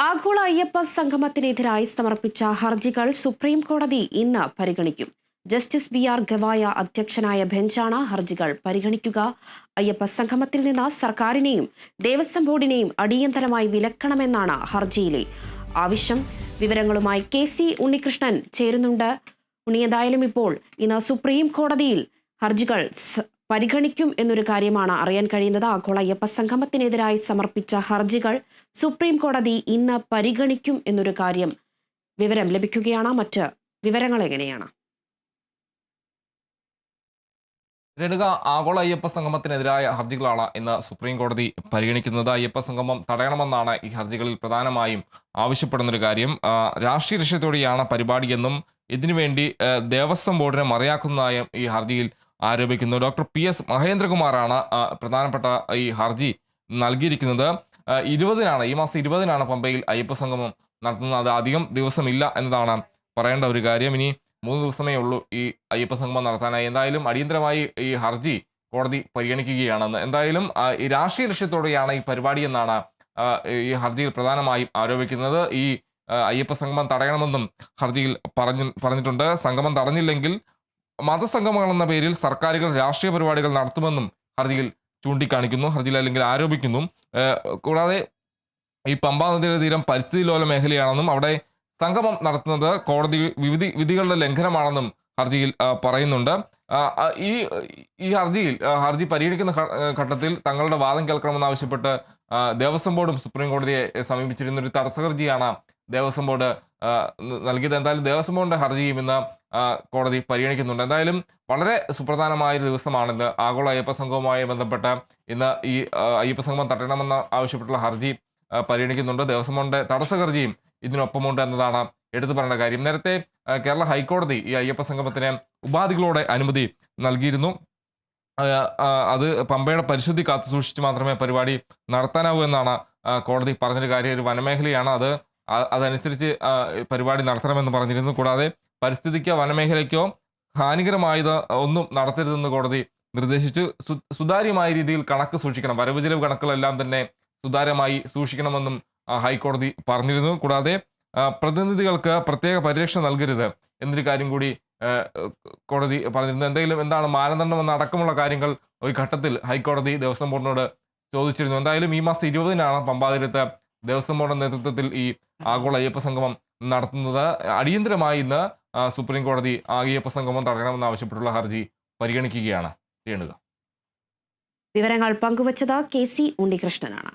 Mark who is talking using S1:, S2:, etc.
S1: ആഗോള അയ്യപ്പ സംഗമത്തിനെതിരായി സമർപ്പിച്ച ഹർജികൾ സുപ്രീം കോടതി ഇന്ന് പരിഗണിക്കും. Justice BR. ഗവായ അധ്യക്ഷനായ ബെഞ്ചാണ് ഹർജികൾ പരിഗണിക്കുക. അയ്യപ്പ സംഗമത്തിൽ നിന്ന് സർക്കാരിനെയും ദേവസ്വം ബോർഡിനെയും അടിയന്തരമായി വിലക്കണമെന്നാണ് ഹർജിയിലെ ആവശ്യം. വിവരങ്ങളുമായി കെ.സി. ഉണ്ണികൃഷ്ണൻ ചേരുന്നുണ്ട്. എന്തായാലും ഇപ്പോൾ ഇന്ന് സുപ്രീം കോടതിയിൽ ഹർജികൾ പരിഗണിക്കും എന്നൊരു കാര്യമാണ് അറിയാൻ കഴിയുന്നത്. ആഗോള അയ്യപ്പ സംഗമത്തിനെതിരായി സമർപ്പിച്ച ഹർജികൾ സുപ്രീം കോടതി ഇന്ന് പരിഗണിക്കും എന്നൊരു കാര്യം വിവരം ലഭിക്കുകയാണ്. മറ്റ് വിവരങ്ങൾ എങ്ങനെയാണ്?
S2: രേണുക, ആഗോള അയ്യപ്പ സംഗമത്തിനെതിരായ ഹർജികളാണ് ഇന്ന് സുപ്രീം കോടതി പരിഗണിക്കുന്നത്. അയ്യപ്പ സംഗമം തടയണമെന്നാണ് ഈ ഹർജികളിൽ പ്രധാനമായും ആവശ്യപ്പെടുന്നൊരു കാര്യം. രാഷ്ട്രീയ ലക്ഷ്യത്തോടെയാണ് പരിപാടിയെന്നും ഇതിനുവേണ്ടി ദേവസ്വം ബോർഡിനെ മറയാക്കുന്നതായും ഈ ഹർജിയിൽ ആരോപിക്കുന്നു. Doctor PS. മഹേന്ദ്രകുമാറാണ് പ്രധാനപ്പെട്ട ഈ ഹർജി നൽകിയിരിക്കുന്നത്. ഈ മാസം 20-നാണ് പമ്പയിൽ അയ്യപ്പ സംഗമം നടത്തുന്നത്. അത് അധികം ദിവസമില്ല എന്നതാണ് പറയേണ്ട ഒരു കാര്യം. ഇനി 3 ദിവസമേ ഉള്ളൂ ഈ അയ്യപ്പ സംഗമം നടത്താനായി. എന്തായാലും അടിയന്തരമായി ഈ ഹർജി കോടതി പരിഗണിക്കുകയാണെന്ന്. എന്തായാലും ഈ രാഷ്ട്രീയ ലക്ഷ്യത്തോടെയാണ് ഈ പരിപാടി എന്നാണ് ഈ ഹർജിയിൽ പ്രധാനമായും ആരോപിക്കുന്നത്. ഈ അയ്യപ്പ സംഗമം തടയണമെന്നും ഹർജിയിൽ പറഞ്ഞിട്ടുണ്ട്. സംഗമം തടഞ്ഞില്ലെങ്കിൽ മതസംഗമങ്ങൾ എന്ന പേരിൽ സർക്കാരുകൾ രാഷ്ട്രീയ പരിപാടികൾ നടത്തുമെന്നും ഹർജിയിൽ ചൂണ്ടിക്കാണിക്കുന്നു, ഹർജിയിൽ അല്ലെങ്കിൽ ആരോപിക്കുന്നു. കൂടാതെ ഈ പമ്പാ നദിയുടെ തീരം പരിസ്ഥിതി ലോല മേഖലയാണെന്നും അവിടെ സംഗമം നടത്തുന്നത് കോടതി വിധികളുടെ ലംഘനമാണെന്നും ഹർജിയിൽ പറയുന്നുണ്ട്. ഈ ഹർജി പരിഗണിക്കുന്ന ഘട്ടത്തിൽ തങ്ങളുടെ വാദം കേൾക്കണമെന്നാവശ്യപ്പെട്ട് ദേവസ്വം ബോർഡും സുപ്രീം കോടതിയെ സമീപിച്ചിരുന്ന ഒരു തടസ്സ ഹർജിയാണ് ദേവസ്വം ബോർഡ് നൽകിയത്. എന്തായാലും ദേവസ്വം ബോർഡിന്റെ ഹർജിയും ഇന്ന് കോടതി പരിഗണിക്കുന്നുണ്ട്. എന്തായാലും വളരെ സുപ്രധാനമായ ഒരു ദിവസമാണിത്. ആഗോള അയ്യപ്പ സംഗമവുമായി ബന്ധപ്പെട്ട് ഇന്ന് ഈ അയ്യപ്പ സംഗമം തടയണമെന്ന് ആവശ്യപ്പെട്ടുള്ള ഹർജി പരിഗണിക്കുന്നുണ്ട്. ദേവസ്വം ബോർഡിന്റെ തടസ്സ ഹർജിയും ഇതിനൊപ്പമുണ്ട് എന്നതാണ് എടുത്തു പറയേണ്ട കാര്യം. നേരത്തെ കേരള ഹൈക്കോടതി ഈ അയ്യപ്പ സംഗമത്തിന് ഉപാധികളോടെ അനുമതി നൽകിയിരുന്നു. അത് പമ്പയുടെ പരിശുദ്ധി കാത്തു സൂക്ഷിച്ച് മാത്രമേ പരിപാടി നടത്താനാവൂ എന്നാണ് കോടതി പറഞ്ഞൊരു കാര്യം. ഒരു വനമേഖലയാണ്, അതനുസരിച്ച് പരിപാടി നടത്തണമെന്ന് പറഞ്ഞിരുന്നു. കൂടാതെ പരിസ്ഥിതിക്കോ വനമേഖലയ്ക്കോ ഹാനികരമായത് ഒന്നും നടത്തരുതെന്ന് കോടതി നിർദ്ദേശിച്ചു. സുതാര്യമായ രീതിയിൽ കണക്ക് സൂക്ഷിക്കണം, വരവ് ചെലവ് കണക്കുകളെല്ലാം തന്നെ സുതാര്യമായി സൂക്ഷിക്കണമെന്നും ഹൈക്കോടതി പറഞ്ഞിരുന്നു. കൂടാതെ പ്രതിനിധികൾക്ക് പ്രത്യേക പരിരക്ഷ നൽകരുത് എന്നൊരു കാര്യം കൂടി കോടതി പറഞ്ഞിരുന്നു. എന്താണ് മാനദണ്ഡം എന്ന അടക്കമുള്ള കാര്യങ്ങൾ ഒരു ഘട്ടത്തിൽ ഹൈക്കോടതി ദേവസ്വം ബോർഡിനോട് ചോദിച്ചിരുന്നു. എന്തായാലും ഈ മാസം 20-നാണ് പമ്പാതീരത്ത് ദേവസ്വം ബോർഡിന്റെ നേതൃത്വത്തിൽ ഈ ആഗോള അയ്യപ്പ സംഗമം നടത്തുന്നത്. അടിയന്തരമായി ഇന്ന് സുപ്രീം കോടതി അയ്യപ്പ സംഗമം തടയണമെന്നാവശ്യപ്പെട്ടുള്ള ഹർജി പരിഗണിക്കുകയാണ്. രേണുക,
S1: വിവരങ്ങൾ പങ്കുവച്ചത് കെ.സി. ഉണ്ണികൃഷ്ണനാണ്.